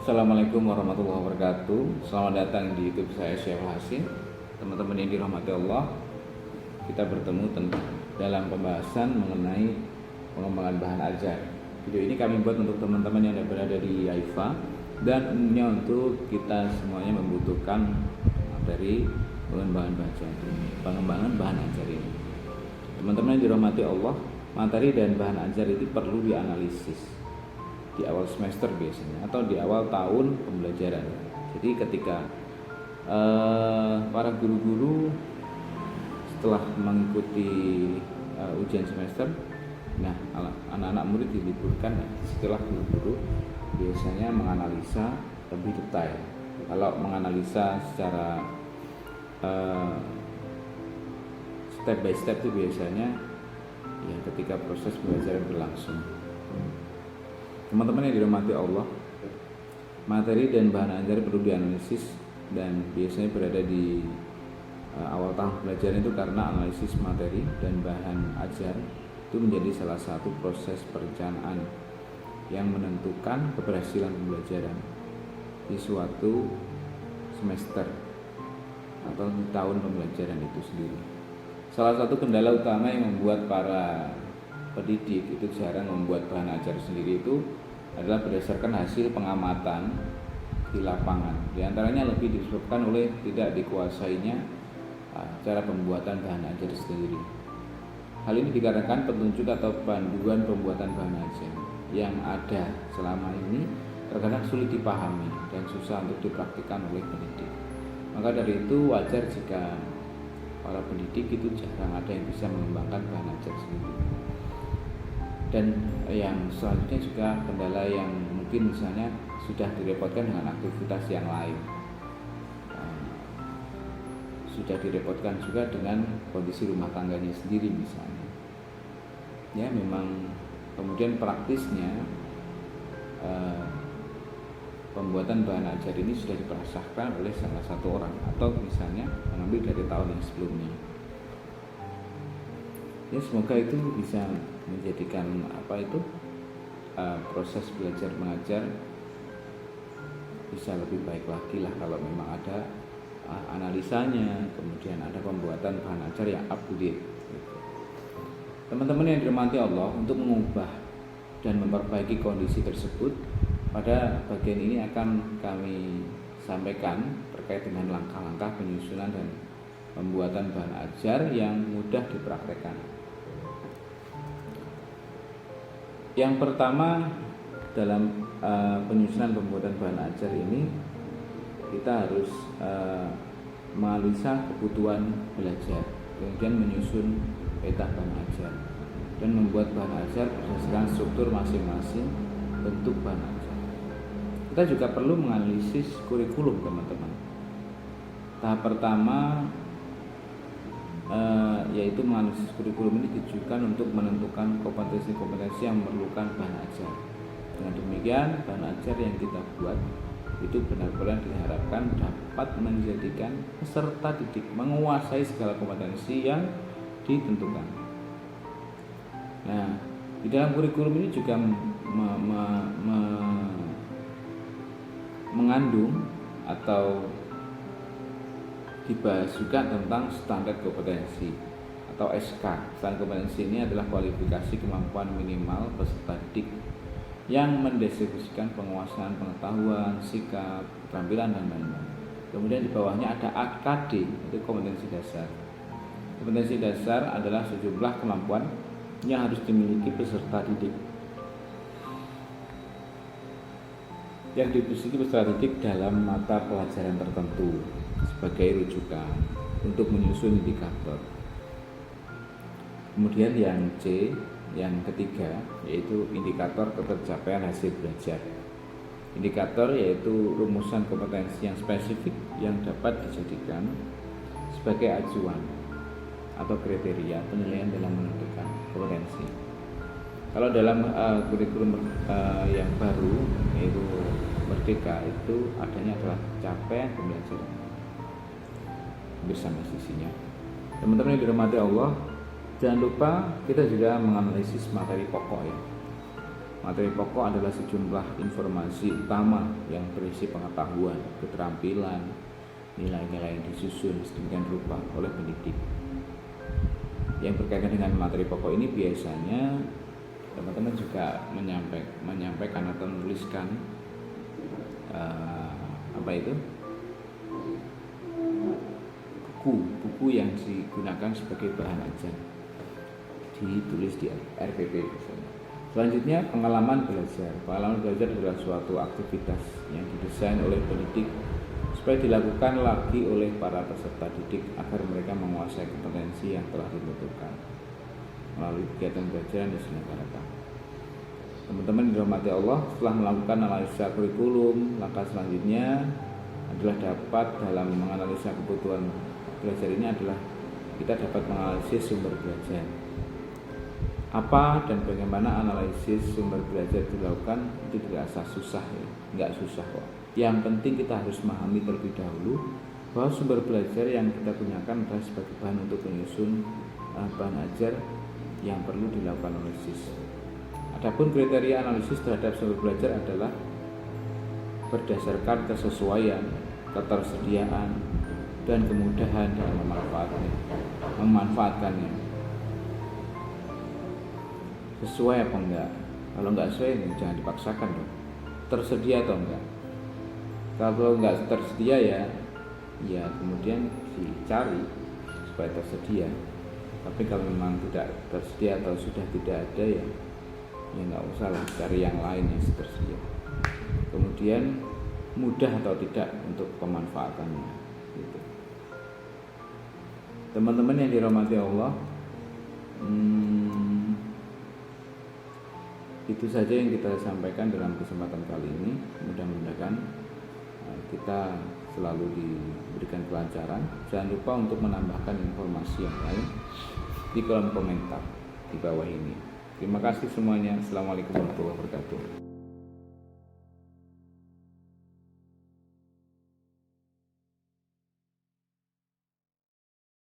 Assalamualaikum warahmatullahi wabarakatuh. Selamat datang di YouTube saya Syekh Hasin. Teman-teman yang dirahmati Allah, kita bertemu dalam pembahasan mengenai pengembangan bahan ajar. Video ini kami buat untuk teman-teman yang berada di Haifa dan umumnya untuk kita semuanya membutuhkan materi pengembangan bahan ajar ini. Teman-teman yang dirahmati Allah, materi dan bahan ajar itu perlu dianalisis di awal semester biasanya atau di awal tahun pembelajaran. Jadi ketika para guru-guru setelah mengikuti ujian semester, nah anak-anak murid diliburkan. Setelah guru-guru biasanya menganalisa lebih detail. Kalau menganalisa secara step by step itu biasanya ya ketika proses pembelajaran berlangsung. Teman-teman yang dirahmati Allah, materi dan bahan ajar perlu dianalisis dan biasanya berada di awal tahun pelajaran itu karena analisis materi dan bahan ajar itu menjadi salah satu proses perencanaan yang menentukan keberhasilan pembelajaran di suatu semester atau di tahun pembelajaran itu sendiri. Salah satu kendala utama yang membuat para pendidik itu jarang membuat bahan ajar sendiri itu adalah berdasarkan hasil pengamatan di lapangan. Di antaranya lebih disebabkan oleh tidak dikuasainya cara pembuatan bahan ajar sendiri. Hal ini dikarenakan petunjuk atau panduan pembuatan bahan ajar yang ada selama ini terkadang sulit dipahami dan susah untuk dipraktikkan oleh pendidik. Maka dari itu wajar jika para pendidik itu jarang ada yang bisa mengembangkan bahan ajar sendiri. Dan yang selanjutnya juga kendala yang mungkin misalnya sudah direpotkan dengan aktivitas yang lain, sudah direpotkan juga dengan kondisi rumah tangganya sendiri misalnya. Ya memang kemudian praktisnya pembuatan bahan ajar ini sudah diperasahkan oleh salah satu orang atau misalnya mengambil dari tahun yang sebelumnya. Ya semoga itu bisa menjadikan proses belajar mengajar bisa lebih baik lagi lah kalau memang ada analisanya, kemudian ada pembuatan bahan ajar yang up to date. Teman-teman yang dirahmati Allah, untuk mengubah dan memperbaiki kondisi tersebut, pada bagian ini akan kami sampaikan terkait dengan langkah-langkah penyusunan dan pembuatan bahan ajar yang mudah dipraktekkan. Yang pertama, dalam penyusunan pembuatan bahan ajar ini kita harus menganalisa kebutuhan belajar, kemudian menyusun peta bahan ajar dan membuat bahan ajar berdasarkan struktur masing-masing bentuk bahan ajar. Kita juga perlu menganalisis kurikulum, teman-teman. Tahap pertama yaitu menganalisis kurikulum ini ditujukan untuk menentukan kompetensi-kompetensi yang memerlukan bahan ajar. Dengan demikian, bahan ajar yang kita buat itu benar-benar diharapkan dapat menjadikan peserta didik menguasai segala kompetensi yang ditentukan. Nah, di dalam kurikulum ini juga mengandung atau dibahas juga tentang standar kompetensi atau SK. Standar kompetensi ini adalah kualifikasi kemampuan minimal peserta didik yang mendeskripsikan penguasaan pengetahuan, sikap, keterampilan dan lain-lain. Kemudian di bawahnya ada AKD, itu kompetensi dasar. Kompetensi dasar adalah sejumlah kemampuan yang harus dimiliki peserta didik dalam mata pelajaran tertentu sebagai rujukan untuk menyusun indikator. Kemudian yang C, yang ketiga, yaitu indikator ketercapaian hasil belajar. Indikator yaitu rumusan kompetensi yang spesifik yang dapat dijadikan sebagai acuan atau kriteria penilaian dalam menentukan kompetensi. Kalau dalam kurikulum yang baru yaitu Merdeka itu adanya adalah capaian pembelajaran bersama sisinya. Teman-teman yang dirahmati Allah, jangan lupa kita juga menganalisis materi pokok ya. Materi pokok adalah sejumlah informasi utama yang berisi pengetahuan, keterampilan, nilai-nilai yang disusun sedemikian rupa oleh pendidik. Yang berkaitan dengan materi pokok ini biasanya teman-teman juga menyampaikan atau menuliskan buku yang digunakan sebagai bahan ajar, ditulis di RPP misalnya. Selanjutnya, pengalaman belajar. Pengalaman belajar adalah suatu aktivitas yang didesain oleh pendidik supaya dilakukan lagi oleh para peserta didik agar mereka menguasai kompetensi yang telah ditentukan melalui kegiatan belajar yang diselenggarakan. Teman-teman dirahmati Allah, setelah melakukan analisa kurikulum, langkah selanjutnya adalah dapat dalam menganalisa kebutuhan belajar ini adalah kita dapat menganalisis sumber belajar. Apa dan bagaimana analisis sumber belajar dilakukan itu tidak susah ya, nggak susah kok. Yang penting kita harus memahami terlebih dahulu bahwa sumber belajar yang kita gunakan adalah sebagai bahan untuk menyusun bahan ajar yang perlu dilakukan analisis. Adapun kriteria analisis terhadap sumber belajar adalah berdasarkan kesesuaian, ketersediaan, dan kemudahan dalam memanfaatkannya. Sesuai apa enggak? Kalau enggak sesuai jangan dipaksakan dong. Tersedia atau enggak? Kalau enggak tersedia ya kemudian dicari supaya tersedia. Tapi kalau memang tidak tersedia atau sudah tidak ada ya enggak usah lah, cari yang lain yang tersedia. Kemudian mudah atau tidak untuk pemanfaatannya gitu. Teman-teman yang dirahmati Allah, itu saja yang kita sampaikan dalam kesempatan kali ini. Mudah-mudahan kita selalu diberikan kelancaran. Jangan lupa untuk menambahkan informasi yang lain di kolom komentar di bawah ini. Terima kasih semuanya. Assalamualaikum warahmatullahi wabarakatuh.